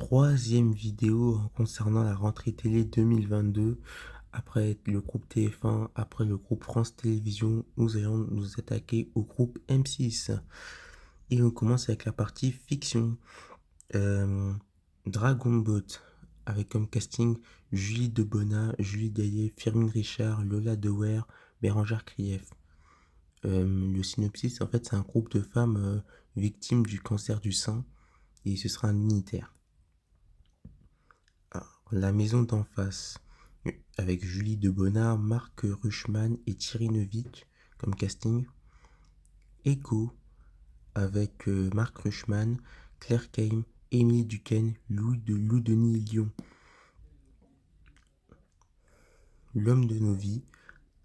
Troisième vidéo concernant la rentrée télé 2022. Après le groupe TF1, après le groupe France Télévisions, nous allons nous attaquer au groupe M6. Et on commence avec la partie fiction. Euh, Dragon Boat, avec comme casting Julie Debona, Julie Gaillet, Firmin Richard, Lola Dewer, Bérangère Krief. Le synopsis, en fait, c'est un groupe de femmes victimes du cancer du sein et ce sera un unitaire. Alors, La maison d'en face, avec Julie Debona, Marc Rushman et Thierry Neuvik comme casting. Echo, avec Marc Rushman, Claire Kame, Émilie Duquesne, Lou Denis Lyon. L'homme de nos vies,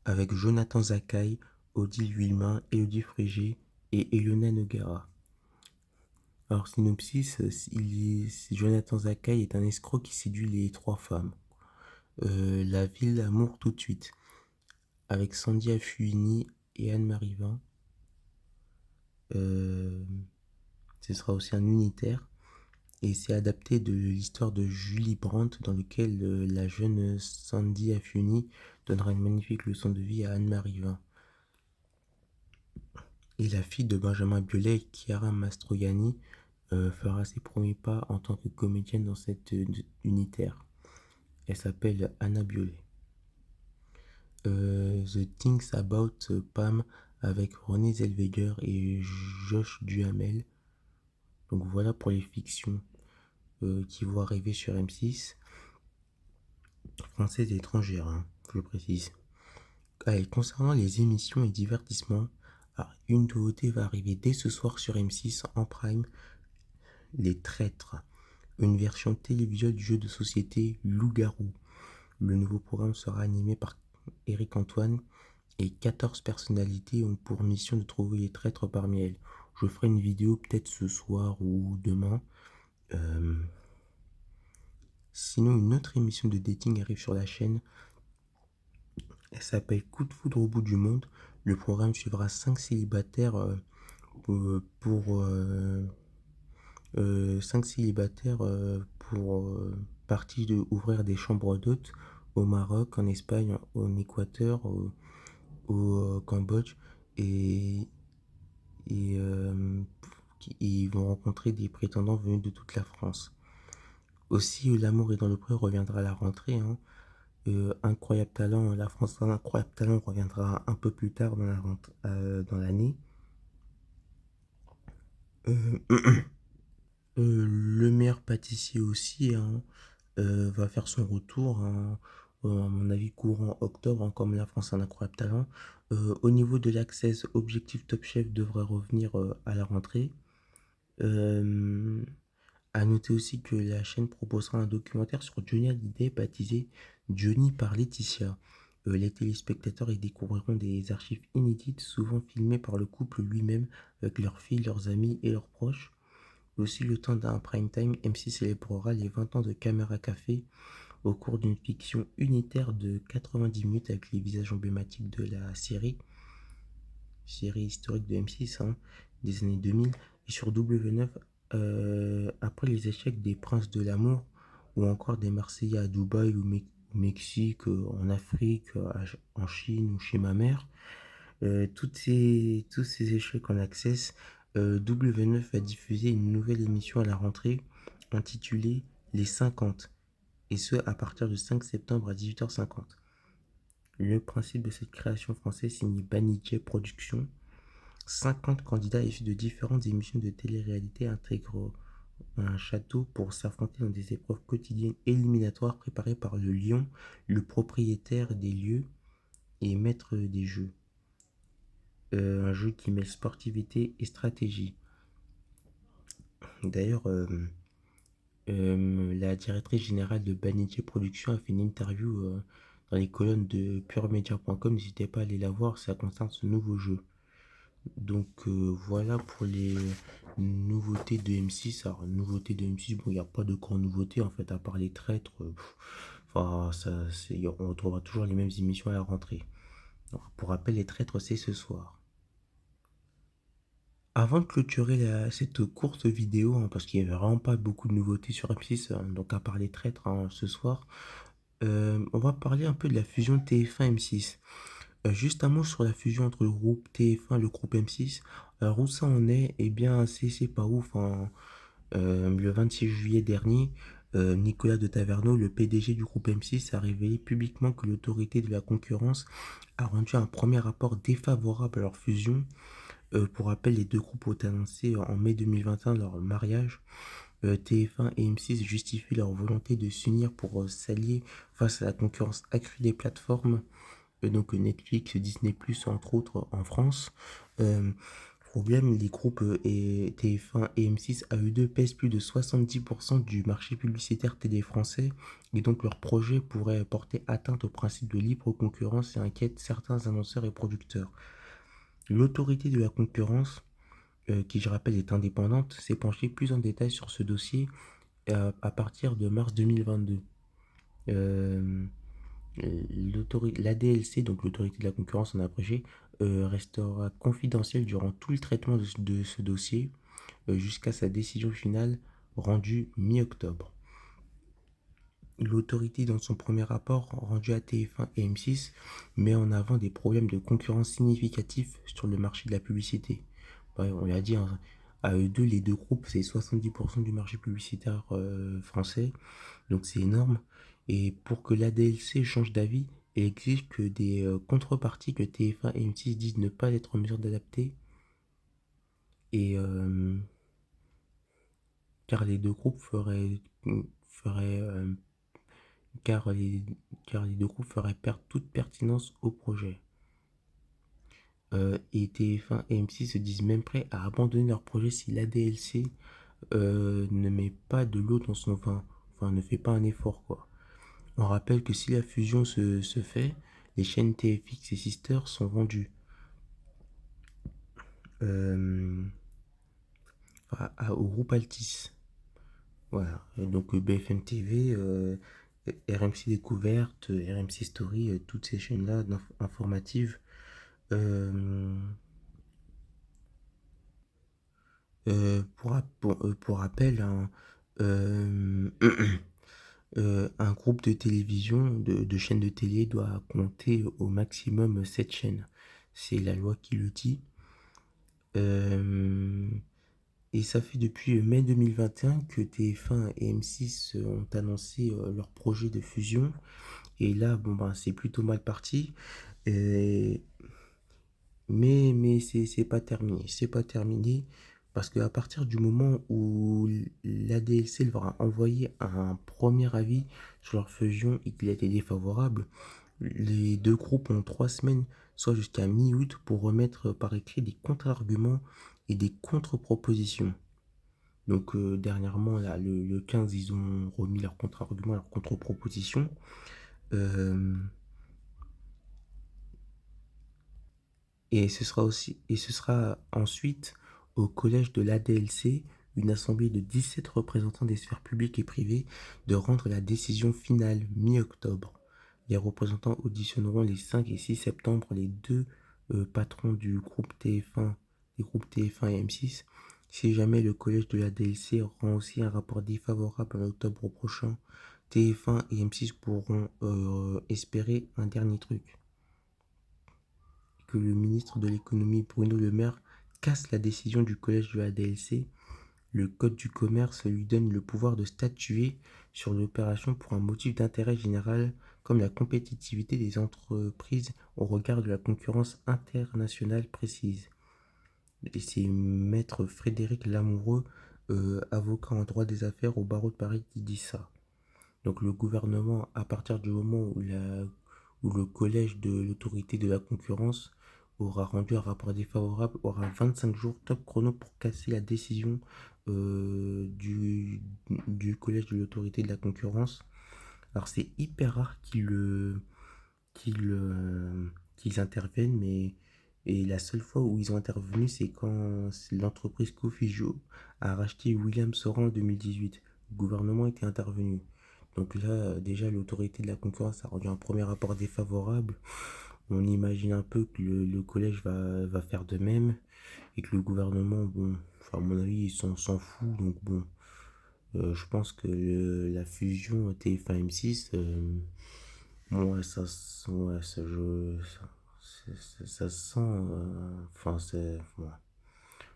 avec Jonathan Zakaï, Odile Huilman, Élodie Frégé et Elena Noguera. Alors, synopsis, Jonathan Zakaï est un escroc qui séduit les trois femmes. La ville Amour tout de suite, avec Sandy Affuini et Anne-Marie Vin. Ce sera aussi un unitaire. Et c'est adapté de l'histoire de Julie Brandt, dans lequel la jeune Sandy Affuini donnera une magnifique leçon de vie à Anne-Marie Vin. Et la fille de Benjamin Biolay, Chiara Mastroianni, fera ses premiers pas en tant que comédienne dans cette unitaire. Elle s'appelle Anna Biolay. The Things About Pam avec René Zellweger et Josh Duhamel. Donc voilà pour les fictions qui vont arriver sur M6. Françaises et étrangères, hein, je précise. Allez, concernant les émissions et divertissements, une nouveauté va arriver dès ce soir sur M6 en prime. Les Traîtres, une version télévisuelle du jeu de société Loup-garou. Le nouveau programme sera animé par Éric Antoine et 14 personnalités ont pour mission de trouver les traîtres parmi elles. Je ferai une vidéo peut-être ce soir ou demain. Sinon, une autre émission de dating arrive sur la chaîne. Elle s'appelle Coup de foudre au bout du monde. Le programme suivra 5 célibataires pour partie de ouvrir des chambres d'hôtes au Maroc, en Espagne, en Équateur, au Cambodge et ils vont rencontrer des prétendants venus de toute la France. Aussi, L'amour est dans le pré reviendra à la rentrée. Hein. Incroyable Talent, la France Incroyable Talent reviendra un peu plus tard dans l'année. Le meilleur pâtissier aussi hein, va faire son retour, hein, à mon avis courant octobre, hein, comme la France a un incroyable talent. Au niveau de l'Access, Objectif Top Chef devrait revenir à la rentrée. À noter aussi que la chaîne proposera un documentaire sur Johnny Hallyday baptisé Johnny par Laetitia. Les téléspectateurs y découvriront des archives inédites, souvent filmées par le couple lui-même, avec leurs filles, leurs amis et leurs proches. Aussi, le temps d'un prime time, M6 célébrera les 20 ans de Caméra Café au cours d'une fiction unitaire de 90 minutes avec les visages emblématiques de la série historique de M6 hein, des années 2000. Et sur W9, après les échecs des Princes de l'amour ou encore des Marseillais à Dubaï ou au Mexique, en Afrique, en Chine ou chez ma mère, tous ces échecs en access, W9 a diffusé une nouvelle émission à la rentrée intitulée Les 50, et ce à partir du 5 septembre à 18h50. Le principe de cette création française signée Banijay Productions. 50 candidats issus de différentes émissions de télé-réalité intègrent un château pour s'affronter dans des épreuves quotidiennes éliminatoires préparées par le lion, le propriétaire des lieux et maître des jeux. Un jeu qui mêle sportivité et stratégie. D'ailleurs, la directrice générale de Banijay Productions a fait une interview dans les colonnes de puremedia.com. N'hésitez pas à aller la voir, ça concerne ce nouveau jeu. Donc voilà pour les nouveautés de M6. Alors, nouveautés de M6, bon, il n'y a pas de grande nouveauté en fait, à part les traîtres. Enfin, on retrouvera toujours les mêmes émissions à la rentrée. Alors, pour rappel, les traîtres, c'est ce soir. Avant de clôturer cette courte vidéo, hein, parce qu'il n'y avait vraiment pas beaucoup de nouveautés sur M6, donc à part les traîtres hein, ce soir, on va parler un peu de la fusion TF1-M6. Juste un mot sur la fusion entre le groupe TF1 et le groupe M6. Alors où ça en est? Eh bien, c'est pas ouf, hein. Le 26 juillet dernier, Nicolas de Taverneau, le PDG du groupe M6, a révélé publiquement que l'autorité de la concurrence a rendu un premier rapport défavorable à leur fusion. Pour rappel, les deux groupes ont annoncé en mai 2021 leur mariage. TF1 et M6 justifient leur volonté de s'unir pour s'allier face à la concurrence accrue des plateformes, donc Netflix, Disney+, entre autres en France. Euh, Problème, les groupes TF1 et M6 à eux deux pèsent plus de 70% du marché publicitaire télé français et donc leur projet pourrait porter atteinte au principe de libre concurrence et inquiète certains annonceurs et producteurs. L'autorité de la concurrence, qui je rappelle est indépendante, s'est penchée plus en détail sur ce dossier à partir de mars 2022. Euh, L'ADLC, donc l'autorité de la concurrence en abrégé, restera confidentielle durant tout le traitement de ce dossier jusqu'à sa décision finale rendue mi-octobre. L'autorité, dans son premier rapport rendu à TF1 et M6, met en avant des problèmes de concurrence significatifs sur le marché de la publicité. Ouais, on l'a dit, hein, à eux deux, les deux groupes, c'est 70% du marché publicitaire français, donc c'est énorme. Et pour que l'ADLC change d'avis, elle exige que des contreparties que TF1 et M6 disent ne pas être en mesure d'adapter, et car les deux groupes feraient car les, car les deux groupes feraient perdre toute pertinence au projet. Et TF1 et M6 se disent même prêts à abandonner leur projet si l'ADLC ne met pas de l'eau dans son vin, enfin ne fait pas un effort quoi. On rappelle que si la fusion se fait, les chaînes TFX et Sister sont vendues euh, au groupe Altis. Voilà, et donc BFM TV, RMC Découverte, RMC Story, toutes ces chaînes-là informatives. Euh, pour rappel, euh, un groupe de télévision, de chaînes de télé, doit compter au maximum 7 chaînes. C'est la loi qui le dit. Euh, et ça fait depuis mai 2021 que TF1 et M6 ont annoncé leur projet de fusion. Et là, bon, ben, c'est plutôt mal parti. Et mais c'est pas terminé. C'est pas terminé parce qu'à partir du moment où l'ADLC leur a envoyé un premier avis sur leur fusion et qu'il a été défavorable, les deux groupes ont 3 semaines, soit jusqu'à mi-août, pour remettre par écrit des contre-arguments et des contre-propositions. Donc dernièrement, là, le 15, ils ont remis leurs contre-arguments, leurs contre-propositions. Euh, et ce sera ensuite au collège de l'ADLC, une assemblée de 17 représentants des sphères publiques et privées, de rendre la décision finale mi-octobre. Les représentants auditionneront les 5 et 6 septembre les deux patrons du groupe TF1, des groupes TF1 et M6. Si jamais le collège de l'ADLC rend aussi un rapport défavorable en octobre prochain, TF1 et M6 pourront espérer un dernier truc, que le ministre de l'économie Bruno Le Maire casse la décision du collège de la DLC. Le code du commerce lui donne le pouvoir de statuer sur l'opération pour un motif d'intérêt général comme la compétitivité des entreprises au regard de la concurrence internationale précise. Et c'est maître Frédéric Lamoureux, avocat en droit des affaires au barreau de Paris, qui dit ça. Donc le gouvernement, à partir du moment où le collège de l'autorité de la concurrence aura rendu un rapport défavorable, aura 25 jours top chrono pour casser la décision euh, du, du collège de l'autorité de la concurrence. Alors c'est hyper rare qu'ils interviennent, mais et la seule fois où ils ont intervenu, c'est quand l'entreprise Cofijo a racheté William Sorin en 2018. Le gouvernement était intervenu. Donc là, déjà, l'autorité de la concurrence a rendu un premier rapport défavorable. On imagine un peu que le collège va faire de même et que le gouvernement, bon, enfin, à mon avis, s'en fout. Donc bon, je pense que la fusion TF1-M6, ouais, ouais, ça se sent, enfin, ouais.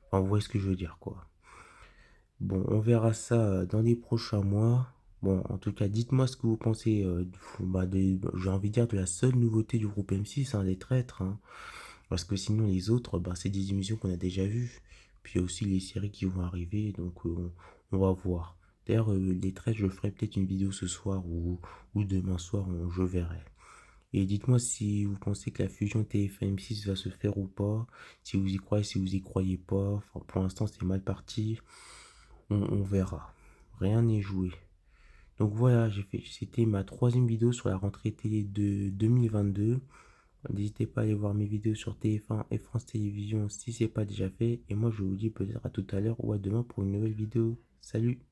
Enfin, vous voyez ce que je veux dire, quoi. Bon, on verra ça dans les prochains mois. Bon, en tout cas, dites-moi ce que vous pensez, j'ai envie de dire, de la seule nouveauté du groupe M6, hein, les traîtres, hein. Parce que sinon, les autres, bah, c'est des émissions qu'on a déjà vues. Puis il y a aussi les séries qui vont arriver, donc on va voir. D'ailleurs, les traîtres, je ferai peut-être une vidéo ce soir ou demain soir, je verrai. Et dites-moi si vous pensez que la fusion TF1-M6 va se faire ou pas, si vous y croyez, si vous y croyez pas. Enfin, pour l'instant, c'est mal parti. On verra. Rien n'est joué. Donc voilà, c'était ma troisième vidéo sur la rentrée télé de 2022. N'hésitez pas à aller voir mes vidéos sur TF1 et France Télévisions si c'est pas déjà fait. Et moi, je vous dis peut-être à tout à l'heure ou à demain pour une nouvelle vidéo. Salut!